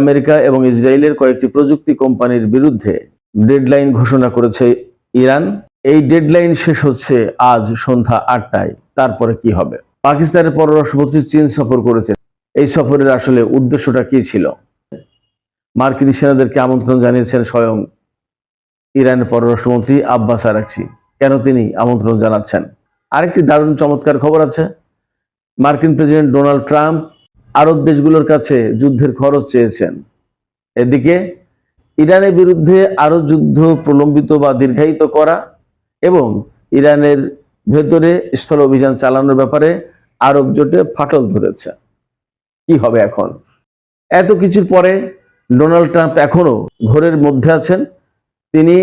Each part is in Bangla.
আমেরিকা এবং ইসরায়েলের কয়েকটি প্রযুক্তি কোম্পানির বিরুদ্ধে ডেডলাইন ঘোষণা করেছে ইরান। এই ডেডলাইন শেষ হচ্ছে আজ সন্ধ্যা 8টায়। তারপরে কি হবে? পাকিস্তানের পররাষ্ট্রমন্ত্রী চীন সফর করেছেন। এই সফরের আসলে উদ্দেশ্যটা কি ছিল? মার্কিন সেনাদেরকে আমন্ত্রণ জানিয়েছেন স্বয়ং ইরানের পররাষ্ট্রমন্ত্রী আব্বাস আরাকচি। কেন তিনি আমন্ত্রণ জানাচ্ছেন? আরেকটি দারুণ চমৎকার খবর আছে। মার্কিন প্রেসিডেন্ট ডোনাল্ড ট্রাম্প আরব দেশগুলোর কাছে যুদ্ধের খরচ চেয়েছেন। এদিকে ইরানের বিরুদ্ধে আরো যুদ্ধ প্রলম্বিত বা দীর্ঘায়িত করা এবং ইরানের ভেতরে স্থল অভিযান চালানোর ব্যাপারে আরব জোটে ফাটল ধরেছে। কি হবে এখন? এত কিছুর পরে ডোনাল্ড ট্রাম্প এখনো ঘোরের মধ্যে আছেন। তিনি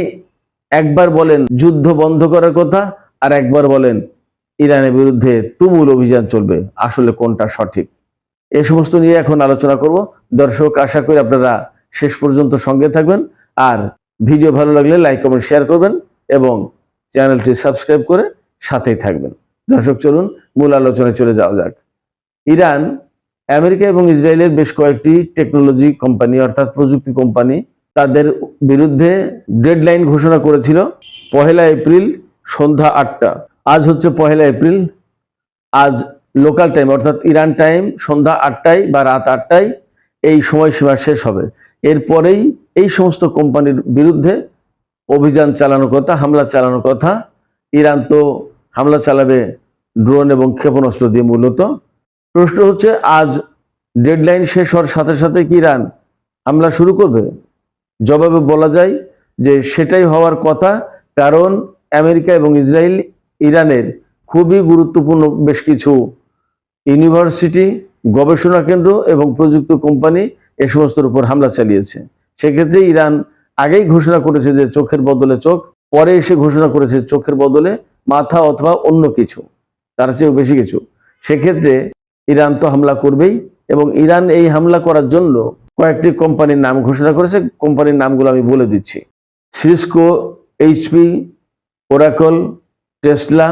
একবার বলেন যুদ্ধ বন্ধ করার কথা, আর একবার বলেন ইরানের বিরুদ্ধে তুমুল অভিযান চলবে। আসলে কোনটা সঠিক? এই সমস্ত নিয়ে এখন আলোচনা করব। দর্শক, আশা করি আপনারা শেষ পর্যন্ত সঙ্গে থাকবেন। আর ভিডিও ভালো লাগলে লাইক কমেন্ট শেয়ার করবেন এবং চ্যানেলটি সাবস্ক্রাইব করে সাথেই থাকবেন। দর্শক, চলুন মূল আলোচনায় চলে যাওয়া যাক। ইরান আমেরিকা এবং ইসরায়েলের বেশ কয়েকটি টেকনোলজি কোম্পানি অর্থাৎ প্রযুক্তি কোম্পানি তাদের বিরুদ্ধে ডেডলাইন ঘোষণা করেছিল 1 এপ্রিল সন্ধ্যা 8টা। আজ হচ্ছে 1 এপ্রিল। আজ লোকাল টাইম অর্থাৎ ইরান টাইম সন্ধ্যা 8টায় বা রাত 8টায় এই সময়সীমা শেষ হবে। এরপরেই এই সমস্ত কোম্পানির বিরুদ্ধে অভিযান চালানোর কথা, হামলা চালানোর কথা। ইরান তো হামলা চালাবে ড্রোন এবং ক্ষেপণাস্ত্র দিয়ে। মূলত প্রশ্ন হচ্ছে, আজ ডেডলাইন শেষ হওয়ার সাথে সাথে কি ইরান হামলা শুরু করবে? জবাবে বলা যায় যে সেটাই হওয়ার কথা, কারণ আমেরিকা এবং ইসরায়েল ইরানের খুবই গুরুত্বপূর্ণ বেশ কিছু ইউনিভার্সিটি, গবেষণা কেন্দ্র এবং প্রযুক্তি কোম্পানি এ সমস্তর উপর হামলা চালিয়েছে। সেক্ষেত্রে ইরান আগেই ঘোষণা করেছে যে চোখের বদলে চোখ, পরে এসে ঘোষণা করেছে চোখের বদলে মাথা অথবা অন্য কিছু, তার চেয়েও বেশি কিছু। সেক্ষেত্রে ইরান তো হামলা করবেই এবং ইরান এই হামলা করার জন্য কয়েকটি কোম্পানির নাম ঘোষণা করেছে। কোম্পানির নামগুলো আমি বলে দিচ্ছি: Cisco, HP, Oracle, Tesla,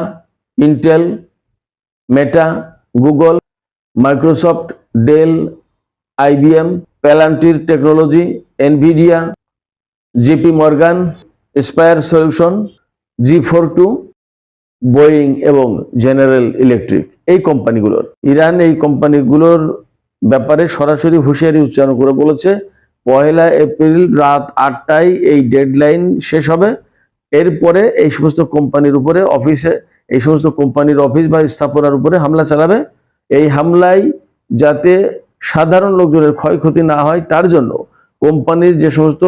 Intel, Meta, Google, Microsoft, Dell, IBM, Palantir technology, Nvidia, JP Morgan, Spire solution, G42, Boeing এবং জেনারেল ইলেকট্রিক। এই কোম্পানিগুলোর ইরান এই কোম্পানিগুলোর ব্যাপারে সরাসরি হুঁশিয়ারি উচ্চারণ করে বলেছে 1 এপ্রিল রাত 8টায় এই ডেডলাইন শেষ হবে। এরপরে এই সমস্ত কোম্পানির উপরে এই সমস্ত কোম্পানির অফিস বা স্থাপনার উপরে হামলা চালাবে। এই হামলায় যাতে সাধারণ লোকজনের ক্ষয়ক্ষতি না হয় তার জন্য কোম্পানির যে সমস্ত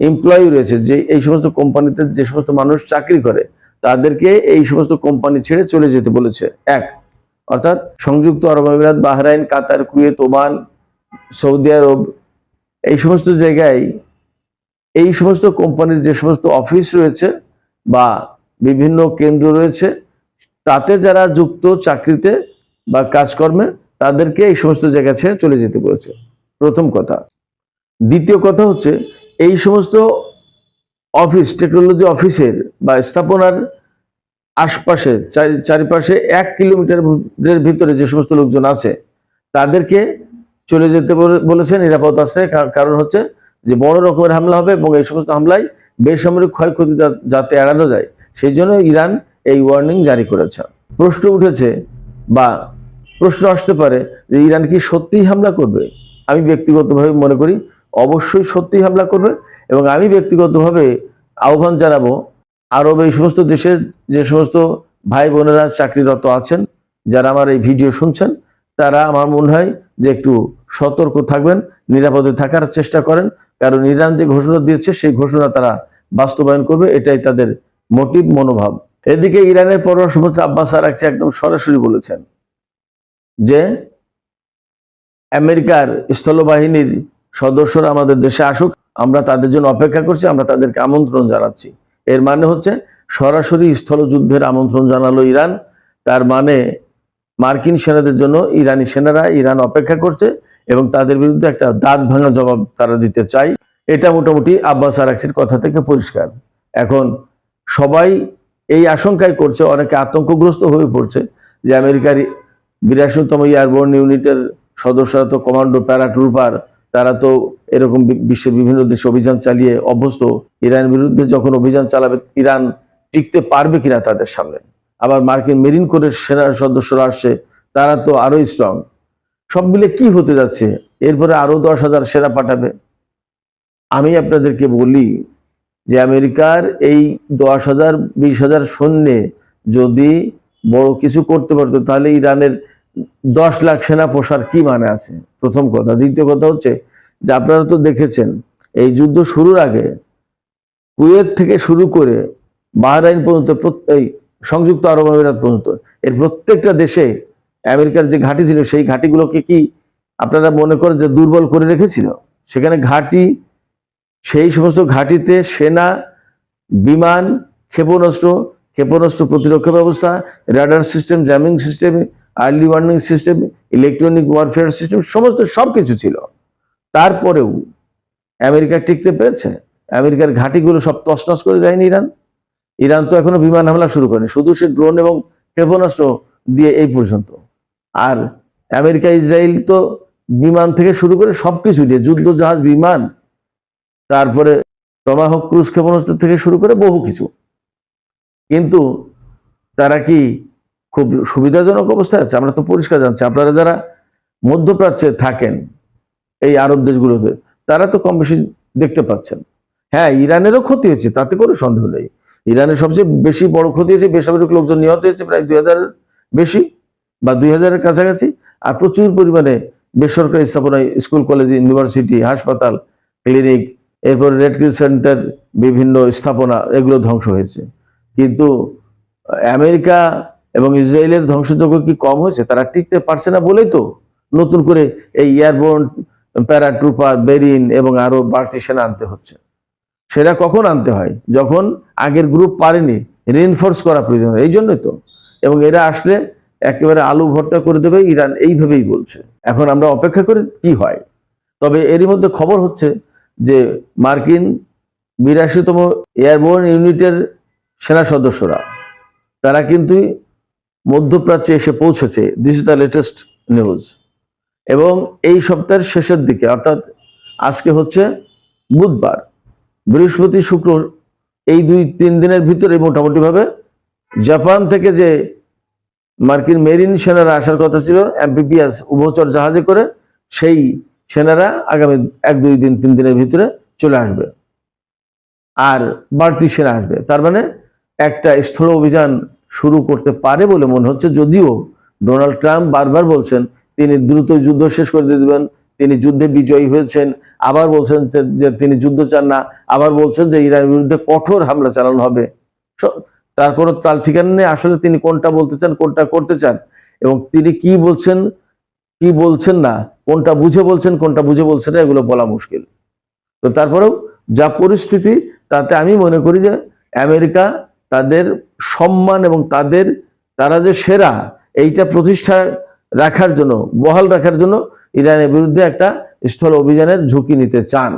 এমপ্লয়ি রয়েছে, যে এই সমস্ত কোম্পানিতে যে সমস্ত মানুষ চাকরি করে, তাদেরকে এই সমস্ত কোম্পানি ছেড়ে চলে যেতে বলেছে। অর্থাৎ সংযুক্ত আরব আমিরাত, বাহরাইন, কাতার, কুয়েত, ওমান, সৌদি আরব, এই সমস্ত জায়গায় এই সমস্ত কোম্পানির যে সমস্ত অফিস রয়েছে বা বিভিন্ন কেন্দ্র রয়েছে, তাতে যারা যুক্ত চাকরিতে বা কাজকর্মে, তাদেরকে এই সমস্ত জায়গা ছেড়ে চলে যেতে বলেছে। প্রথম কথা। দ্বিতীয় কথা হচ্ছে, এই সমস্ত অফিস, টেকনোলজি অফিসের বা স্থাপনার আশপাশে চারিপাশে 1 কিলোমিটারের ভিতরে যে সমস্ত লোকজন আছে তাদেরকে চলে যেতে বলেছে নিরাপদ আশ্রয়ে। কারণ হচ্ছে যে বড় রকমের হামলা হবে এবং এই সমস্ত হামলায় বেসামরিক ক্ষয়ক্ষতি যাতে এড়ানো যায়, সেই জন্য ইরান এই ওয়ার্নিং জারি করেছে। প্রশ্ন উঠেছে বা প্রশ্ন আসতে পারে যে ইরান কি সত্যিই হামলা করবে? আমি ব্যক্তিগতভাবে মনে করি অবশ্যই সত্যিই হামলা করবে এবং আমি ব্যক্তিগতভাবে আহ্বান জানাবো আরব এই সমস্ত দেশের যে সমস্ত ভাই বোনেরা চাকরিরত আছেন, যারা আমার এই ভিডিও শুনছেন, তারা আমার মনে হয় যে একটু সতর্ক থাকবেন, নিরাপদে থাকার চেষ্টা করেন। কারণ ইরান যে ঘোষণা দিয়েছে সেই ঘোষণা তারা বাস্তবায়ন করবে, এটাই তাদের মোটিভ, মনোভাব। এদিকে ইরানের পররাষ্ট্রমন্ত্রী আব্বাস আরাকচি একদম সরাসরি বলেছেন যে আমেরিকার স্থলবাহিনীর সদস্যরা আমাদের দেশে আসুক, আমরা তাদের জন্য অপেক্ষা করছি, আমরা তাদেরকে আমন্ত্রণ জানাচ্ছি। এর মানে হচ্ছে সরাসরি স্থলযুদ্ধের আমন্ত্রণ জানালো ইরান। তার মানে মার্কিন সেনাদের জন্য ইরানি সেনারা ইরান অপেক্ষা করছে এবং তাদের বিরুদ্ধে একটা দাঁত ভাঙা জবাব তারা দিতে চায়। এটা মোটামুটি আব্বাস আরাকচির কথা থেকে পরিষ্কার। এখন সবাই এই আশঙ্কাই করছে, অনেকে আতঙ্কগ্রস্ত হয়ে পড়ছে যে আমেরিকার 82তম এয়ারবোর্ন ইউনিটের সদস্যরা তো কমান্ডো, প্যারাট্রুপার তারা তো এরকম বিশ্বের বিভিন্ন দেশে অভিযান চালিয়ে অভ্যস্ত। ইরানের বিরুদ্ধে যখন অভিযান চালাবে, ইরান টিকতে পারবে কিনা তাদের সামনে। আবার মার্কিন মেরিন কোরের সেনা সদস্যরা আসছে, তারা তো আরো স্ট্রং। সব মিলে কি হতে যাচ্ছে? এরপরে আরো 10,000 সেনা পাঠাবে। আমি আপনাদেরকে বলি যে আমেরিকার এই 10,000 20,000 সৈন্যে যদি বড় কিছু করতে পারতো, তাহলে ইরানের 10 লাখ সেনা পোষার কি মানে আছে? প্রথম কথা। দ্বিতীয় কথা হচ্ছে যে আপনারা তো দেখেছেন এই যুদ্ধ শুরুর আগে কুয়েত থেকে শুরু করে বাহরাইন পর্যন্ত, এই সংযুক্ত আরব আমিরাত পর্যন্ত, এর প্রত্যেকটা দেশে আমেরিকার যে ঘাঁটি ছিল, সেই ঘাঁটিগুলোকে কি আপনারা মনে করেন যে দুর্বল করে রেখেছিল? সেখানে ঘাঁটি, সেই সমস্ত ঘাঁটিতে সেনা, বিমান, ক্ষেপণাস্ত্র প্রতিরক্ষা ব্যবস্থা, radar system, jamming system, early warning system, electronic warfare system, সমস্ত সবকিছু ছিল। তারপরেও আমেরিকা টিকতে পেরেছে? আমেরিকার ঘাঁটিগুলো সব তছনছ করে দেয়নি ইরান? ইরান তো এখনো বিমান হামলা শুরু করেনি, শুধু সে ড্রোন এবং ক্ষেপণাস্ত্র দিয়ে এই পর্যন্ত। আর আমেরিকা ইসরায়েল তো বিমান থেকে শুরু করে সবকিছু দিয়ে, যুদ্ধ জাহাজ, বিমান, তারপরে টমাহক ক্রুজ ক্ষেপণাস্ত্র থেকে শুরু করে বহু কিছু। কিন্তু তারা কি খুব সুবিধাজনক অবস্থায় আছে? আমরা তো পরিষ্কার জানছি। আপনারা যারা মধ্যপ্রাচ্যে থাকেন, এই আরব দেশগুলোতে, তারা তো কম বেশি দেখতে পাচ্ছেন। হ্যাঁ, ইরানেরও ক্ষতি হয়েছে, তাতে কোনো সন্দেহ নেই। ইরানের সবচেয়ে বেশি বড় ক্ষতি হয়েছে, বেসামরিক লোকজন নিহত হয়েছে প্রায় 2000 বেশি বা 2000-এর কাছাকাছি। আর প্রচুর পরিমাণে বেসরকারি স্থাপনায়, স্কুল, কলেজ, ইউনিভার্সিটি, হাসপাতাল, ক্লিনিক, এরপর রেড ক্রিস সেন্টার, বিভিন্ন স্থাপনা, এগুলো ধ্বংস হয়েছে। কিন্তু আমেরিকা এবং ইসরায়েলের ধ্বংসযজ্ঞ কি কম হয়েছে? তারা টিকতে পারছে না বলেই তো নতুন করে এই এয়ারবোর্ন, প্যারাট্রুপার, বেরিন এবং আরো বাড়তি সেনা আনতে হচ্ছে। সেটা কখন আনতে হয়? যখন আগের গ্রুপ পারেনি, রিইনফোর্স করা প্রয়োজন। এই জন্যই তো। এবং এরা আসলে একেবারে আলু ভর্তা করে দেবে, ইরান এইভাবেই বলছে। এখন আমরা অপেক্ষা করে কি হয়। তবে এরই মধ্যে খবর হচ্ছে যে মার্কিন 82তম এয়ারবোর্ন ইউনিটের সেনা সদস্যরা, তারা কিন্তু মধ্যপ্রাচ্যে এসে পৌঁছেছে। This is the latest news. এবং এই সপ্তাহের শেষের দিকে, অর্থাৎ আজকে হচ্ছে বুধবার, বৃহস্পতি, শুক্র, এই 2-3 দিনের ভিতরে মোটামুটি ভাবে জাপান থেকে যে মার্কিন মেরিন সেনারা আসার কথা ছিল অ্যাম্ফিবিয়াস উভচর জাহাজে করে, সেই সেনারা আগামী 1-2-3 দিনের ভিতরে চলে আসবে। আর বাড়তি সেনা আসবে। তার মানে একটা স্থল অভিযান শুরু করতে পারে বলে মনে হচ্ছে। যদিও ডোনাল্ড ট্রাম্প বারবার বলছেন তিনি দ্রুত যুদ্ধ শেষ করে দিবেন, তিনি যুদ্ধে বিজয়ী হয়েছেন। আবার বলছেন যে তিনি যুদ্ধ চান না, আবার বলছেন যে ইরানের বিরুদ্ধে কঠোর হামলা চালানো হবে। তার কোনো তাল ঠিকানা নেই আসলে তিনি কোনটা বলতে চান, কোনটা করতে চান, এবং তিনি কি বলছেন, কি বলছেন না, কোনটা বুঝে বলছেন, কোনটা বুঝে বলছেন না, এগুলো বলা মুশকিল। তো তারপরেও যা পরিস্থিতি, তাতে আমি মনে করি যে আমেরিকা তাদের সম্মান এবং তারা যে সেরা, এইটা প্রতিষ্ঠা রাখার জন্য, বহাল রাখার জন্য ইরানের বিরুদ্ধে একটা স্থল অভিযানের ঝুঁকি নিতে চান।